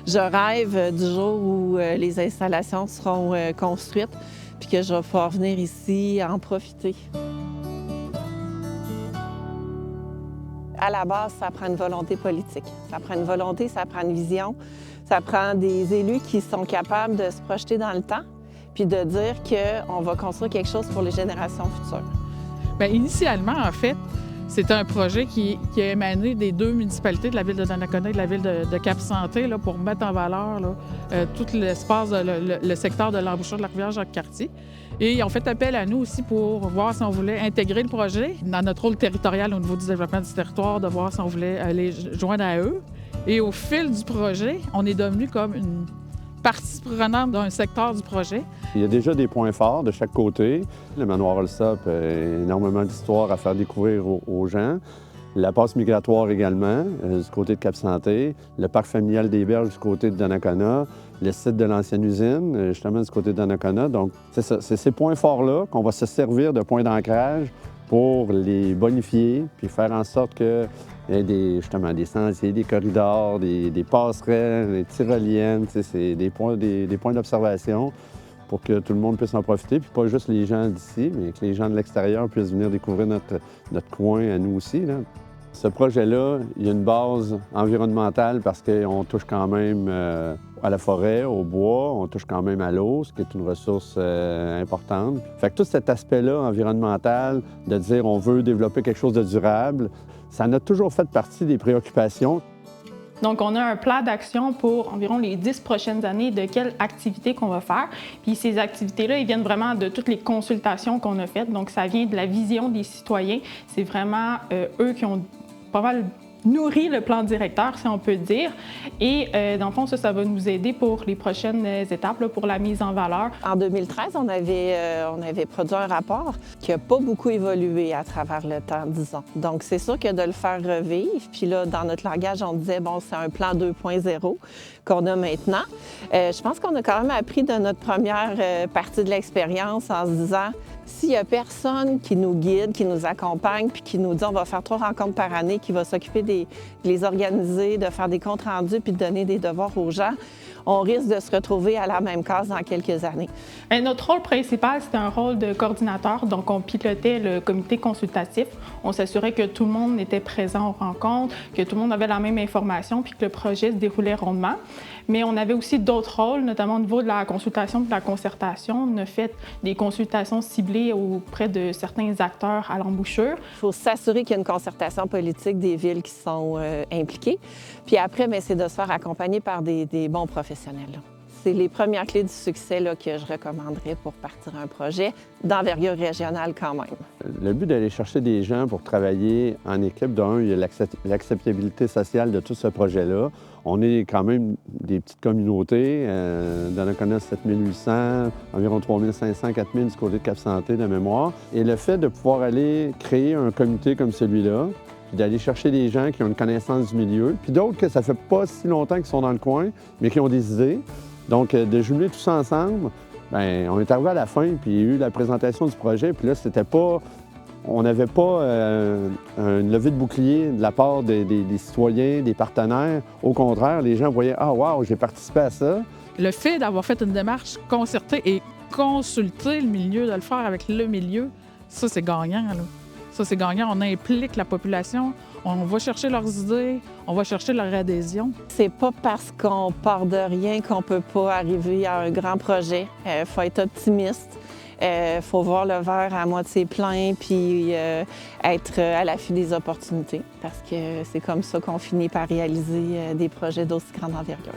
Je rêve du jour où les installations seront construites puis que je vais pouvoir venir ici en profiter. À la base, ça prend une volonté politique. Ça prend une volonté, ça prend une vision, ça prend des élus qui sont capables de se projeter dans le temps puis de dire qu'on va construire quelque chose pour les générations futures. Bien, initialement, en fait, c'est un projet qui a émané des deux municipalités, de la ville de Donnacona et de la ville de Cap-Santé, là, pour mettre en valeur tout l'espace, le secteur de l'embouchure de la rivière Jacques-Cartier. Et ils ont fait appel à nous aussi pour voir si on voulait intégrer le projet dans notre rôle territorial au niveau du développement du territoire, de voir si on voulait aller joindre à eux. Et au fil du projet, on est devenu comme une partie prenante d'un secteur du projet. Il y a déjà des points forts de chaque côté. Le manoir Allsop a énormément d'histoires à faire découvrir aux gens. La passe migratoire également, du côté de Cap-Santé. Le parc familial des Berges du côté de Donnacona. Le site de l'ancienne usine, justement, du côté de Donnacona. Donc, c'est ces points forts-là qu'on va se servir de points d'ancrage pour les bonifier puis faire en sorte que il y a justement des sentiers, des corridors, des passerelles, des tyroliennes. C'est des points d'observation pour que tout le monde puisse en profiter. Puis pas juste les gens d'ici, mais que les gens de l'extérieur puissent venir découvrir notre coin à nous aussi, là. Ce projet-là, il y a une base environnementale parce qu'on touche quand même à la forêt, au bois, on touche quand même à l'eau, ce qui est une ressource importante. Fait que tout cet aspect-là environnemental, de dire on veut développer quelque chose de durable, ça en a toujours fait partie des préoccupations. Donc, on a un plan d'action pour environ les 10 prochaines années de quelles activités qu'on va faire. Puis ces activités-là, ils viennent vraiment de toutes les consultations qu'on a faites. Donc, ça vient de la vision des citoyens. C'est vraiment eux qui ont pas mal nourri le plan directeur, si on peut dire. Et dans le fond, ça va nous aider pour les prochaines étapes, là, pour la mise en valeur. En 2013, on avait produit un rapport qui n'a pas beaucoup évolué à travers le temps, disons. Donc, c'est sûr que de le faire revivre, puis là, dans notre langage, on disait, bon, c'est un plan 2.0 qu'on a maintenant. Je pense qu'on a quand même appris de notre première partie de l'expérience en se disant, s'il n'y a personne qui nous guide, qui nous accompagne, puis qui nous dit on va faire 3 rencontres par année, qui va s'occuper de les organiser, de faire des comptes rendus, puis de donner des devoirs aux gens, on risque de se retrouver à la même case dans quelques années. Et notre rôle principal, c'était un rôle de coordinateur. Donc, on pilotait le comité consultatif. On s'assurait que tout le monde était présent aux rencontres, que tout le monde avait la même information, puis que le projet se déroulait rondement. Mais on avait aussi d'autres rôles, notamment au niveau de la consultation et de la concertation. On a fait des consultations ciblées auprès de certains acteurs à l'embouchure. Il faut s'assurer qu'il y a une concertation politique des villes qui sont impliquées. Puis après, bien, c'est de se faire accompagner par des bons professionnels. C'est les premières clés du succès là, que je recommanderais pour partir un projet d'envergure régionale quand même. Le but d'aller chercher des gens pour travailler en équipe, d'un, il y a l'acceptabilité sociale de tout ce projet-là. On est quand même des petites communautés. Donnacona, 7800, environ 3500, 4000 du côté de Cap-Santé de mémoire. Et le fait de pouvoir aller créer un comité comme celui-là, puis d'aller chercher des gens qui ont une connaissance du milieu, puis d'autres que ça fait pas si longtemps qu'ils sont dans le coin, mais qui ont des idées. Donc, de jumeler tout ça ensemble, bien, on est arrivé à la fin, puis il y a eu la présentation du projet, puis là, c'était pas... On n'avait pas une levée de bouclier de la part des citoyens, des partenaires. Au contraire, les gens voyaient « Ah, wow, j'ai participé à ça ». Le fait d'avoir fait une démarche concertée et consulter le milieu, de le faire avec le milieu, ça, c'est gagnant, là. Ça, c'est gagnant. On implique la population, on va chercher leurs idées, on va chercher leur adhésion. C'est pas parce qu'on part de rien qu'on peut pas arriver à un grand projet. Il faut être optimiste. Il faut voir le verre à moitié plein puis être à l'affût des opportunités parce que c'est comme ça qu'on finit par réaliser des projets d'aussi grande envergure.